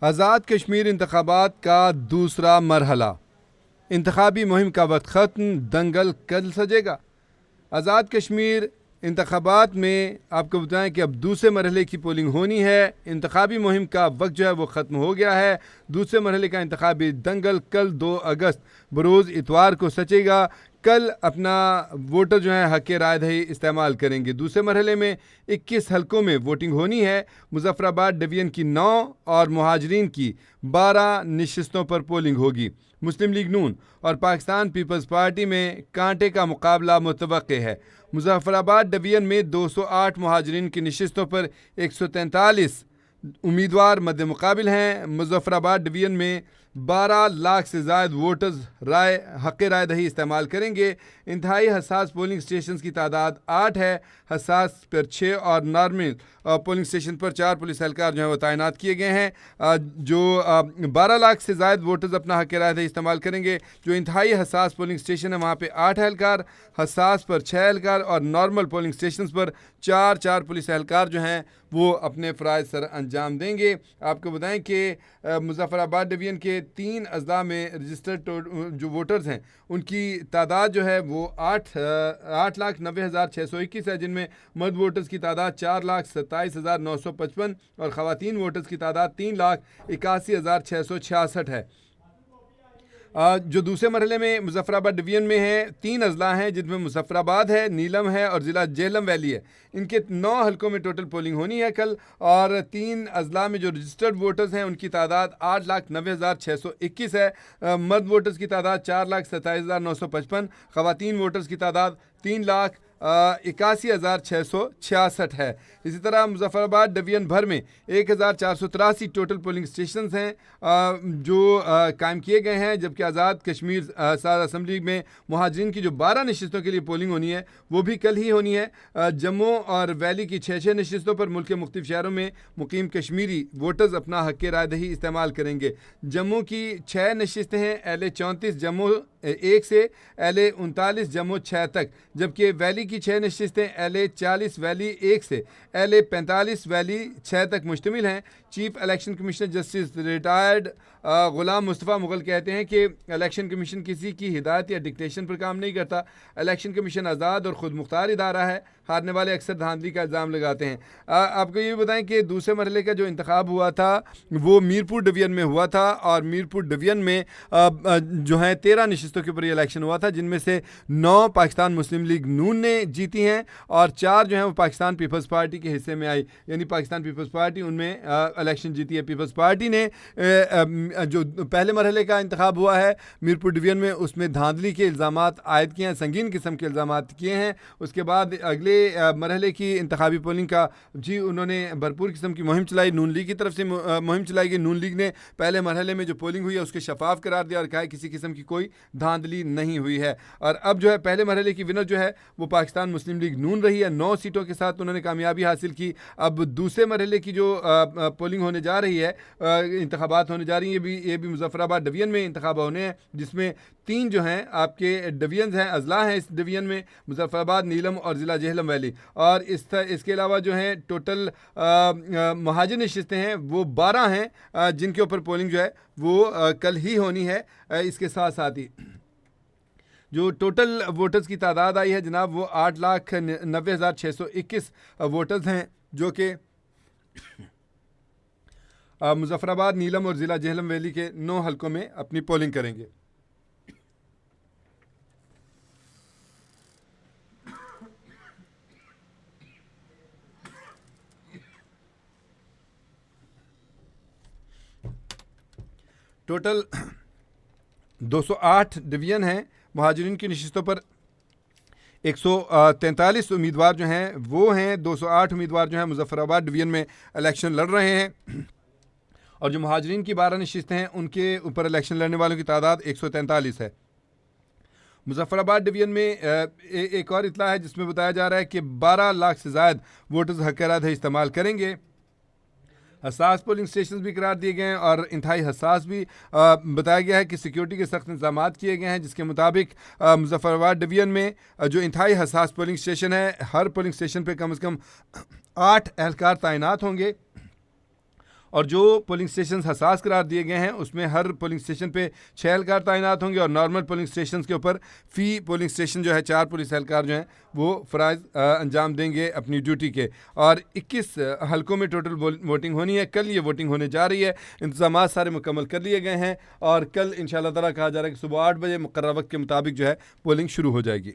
आज़ाद कश्मीर इंतखाबात का दूसरा मरहला, इंतखाबी मुहिम का वक्त ख़त्म, दंगल कल सजेगा। आज़ाद कश्मीर इंतखाबात में आपको बताएं कि अब दूसरे मरहले की पोलिंग होनी है। इंतखाबी मुहिम का वक्त जो है वो ख़त्म हो गया है। दूसरे मरहले का इंतखाबी दंगल कल 2 अगस्त बरोज़ इतवार को सचेगा। कल अपना वोटर जो है हक़ राय दही इस्तेमाल करेंगे। दूसरे मरहले में 21 हलकों में वोटिंग होनी है। मुजफ्फराबाद डिवीज़न की 9 और मुहाजिरीन की 12 नशिस्तों पर पोलिंग होगी। मुस्लिम लीग नून और पाकिस्तान पीपल्स पार्टी में कांटे का मुकाबला मुतवक्के है। मुजफ्फराबाद डिवीज़न में 208 मुहाजिरीन की नशिस्तों पर 143 उम्मीदवार मद्दे मुकाबिल हैं। मुजफ्फराबाद डिवीज़न में 12 लाख से ज़ायद वोटर्स हक़ राय दही इस्तेमाल करेंगे। इंतहाई हसास पोलिंग स्टेशन की तादाद 8 है। हसास पर 6 और नॉर्मल पोलिंग स्टेशन पर 4 पुलिस एहलकार जो है वो तैनात किए गए हैं। जो 12 लाख से ज़ायद वोटर्स अपना हक़ राय दही इस्तेमाल करेंगे। जो इंतहाई हसास पोलिंग स्टेशन है वहाँ पे 8 एहलकार, हसास पर 6 एहलकार और नॉर्मल पोलिंग स्टेशन पर 4 पुलिस एहलकार जो हैं वो अपने फ़राइज़ सर अंजाम देंगे। आपको बताएं कि मुजफ्फराबाद डिवीज़न के 3 अज़ला में रजिस्टर्ड जो वोटर्स हैं उनकी तादाद जो है वो 8,90,621 है, जिनमें मर्द वोटर्स की तादाद 4,27,955 और ख़वातीन वोटर्स की तादाद 3,81,666 है। जो दूसरे मरहले में मुजफ्फराबाद डिवीज़न में है 3 अज़ला हैं, जिनमें मुजफ्फराबाद है, नीलम है और ज़िला जेहलम वैली है। इनके 9 हलकों में टोटल पोलिंग होनी है कल। और 3 अज़ला में जो रजिस्टर्ड वोटर्स हैं उनकी तादाद 8,90,621 है। मर्द वोटर्स की तादाद 4,27,955, ख़वातीन वोटर्स की तादाद 3,81,666 है। इसी तरह मुजफ्फराबाद डिवीज़न भर में 1,483 टोटल पोलिंग स्टेशन हैं जो कायम किए गए हैं, जबकि आज़ाद कश्मीर साद असम्बली में मुहाजिरीन की जो 12 नशिस्तों के लिए पोलिंग होनी है वो भी कल ही होनी है। जम्मू और वैली की 6 नशिस्तों पर मुल्क के मुख्तलिफ शहरों में मुकीम कश्मीरी वोटर्स अपना हक़ राय दही इस्तेमाल करेंगे। जम्मू की 6 नशिस्तें हैं, LA 34 जम्मू 1 से LA 39 जम्मू 6 तक, जबकि वैली की 6 नशिस्तें LA 40 वैली 1 से LA 45 वैली 6 तक मुश्तमिल हैं। Chief election commissioner justice retired Ghulam Mustafa Mughal कहते हैं कि इलेक्शन कमीशन किसी की हिदायत या डिक्टेशन पर काम नहीं करता। इलेक्शन कमीशन आज़ाद और ख़ुद मुख्तार इदारा है। हारने वाले अक्सर धांधली का इल्ज़ाम लगाते हैं। आपको ये भी बताएं कि दूसरे मरहले का जो इंतखाब हुआ था वो मीरपुर डिवीज़न में हुआ था और मीरपुर डिवीज़न में जो है 13 नशिस्तों के ऊपर ये इलेक्शन हुआ था, जिनमें से 9 पाकिस्तान मुस्लिम लीग नून ने जीती हैं और 4 जो हैं वो पाकिस्तान पीपल्स पार्टी के हिस्से में आई। यानी पाकिस्तान पीपल्स पार्टी उनमें इलेक्शन जीती है। पीपल्स पार्टी ने जो पहले मरहले का इंतखाब हुआ है मीरपुर डिवीज़न में उसमें धांधली के इल्ज़ामात आयद किए हैं, संगीन किस्म के इल्ज़ामात किए हैं। उसके बाद अगले मरहले की इंतखाबी पोलिंग का जी उन्होंने भरपूर किस्म की मुहिम चलाई। नून लीग की तरफ से मुहिम चलाई गई। नून लीग ने पहले मरहले में जो पोलिंग हुई है उसके शफाफ करार दिया और कहा किसी किस्म की कोई धांधली नहीं हुई है। और अब जो है पहले मरहले की विनर जो है वो पाकिस्तान मुस्लिम लीग नून रही है। 9 सीटों के साथ उन्होंने कामयाबी हासिल की। अब दूसरे मरहले की जो पोलिंग होने जा रही है, इंतखाबात होने जा रही है, ये भी मुजफ्फराबाद डिवीज़न में इंतखाब होने हैं, जिसमें 3 जो हैं आपके डिवीज़न हैं, अज़ला हैं इस डिवीज़न में, मुजफ्फराबाद, नीलम और ज़िला जेहलम वैली। और इसके अलावा जो हैं टोटल मुहाजिर नशिस्तें हैं वो 12 हैं, जिनके ऊपर पोलिंग जो है वो कल ही होनी है। इसके साथ साथ ही जो टोटल वोटर्स की तादाद आई है जनाब वो 8,90,621 वोटर्स हैं, जो कि मुजफ्फराबाद, नीलम और ज़िला जेहलम वैली के 9 हलकों में अपनी पोलिंग करेंगे। टोटल 208 डिवीज़न हैं। मुहाजिरीन की नशिस्तों पर 143 उम्मीदवार जो हैं वो हैं। 208 उम्मीदवार जो हैं मुजफ्फराबाद डिवीज़न में इलेक्शन लड़ रहे हैं और जो मुहाजिरीन की 12 नशिस्तें हैं उनके ऊपर इलेक्शन लड़ने वालों की तादाद 143 है। मुजफ्फराबाद डिवीज़न में एक और इतला है जिसमें बताया जा रहा है कि 12 लाख से ज़ायद वोटर्स हक़ राय दही इस्तेमाल करेंगे। हसास पोलिंग स्टेशन भी करार दिए गए हैं और इंतहाई हसास भी बताया गया है कि सिक्योरिटी के सख्त इंतजाम किए गए हैं, जिसके मुताबिक मुजफ्फराबाद डिवीज़न में जो इंतहाई हसास पोलिंग स्टेशन है हर पोलिंग स्टेशन पर कम से कम 8 एहलकार तैनात होंगे और जो पोलिंग स्टेशन हसास करार दिए गए हैं उसमें हर पोलिंग स्टेशन पे 6 एहलकार तैनात होंगे और नॉर्मल पोलिंग स्टेशन के ऊपर फ़ी पोलिंग स्टेशन जो है 4 पुलिस एहलकार जो हैं वो फ़राइज़ अंजाम देंगे अपनी ड्यूटी के। और 21 हलकों में टोटल वोटिंग होनी है। कल ये वोटिंग होने जा रही है। इंतज़ाम सारे मुकम्मल कर लिए गए हैं और कल इंशाअल्लाह ताला कहा जा रहा है कि सुबह 8 बजे मुकर्रर वक्त के मुताबिक जो है पोलिंग शुरू हो जाएगी।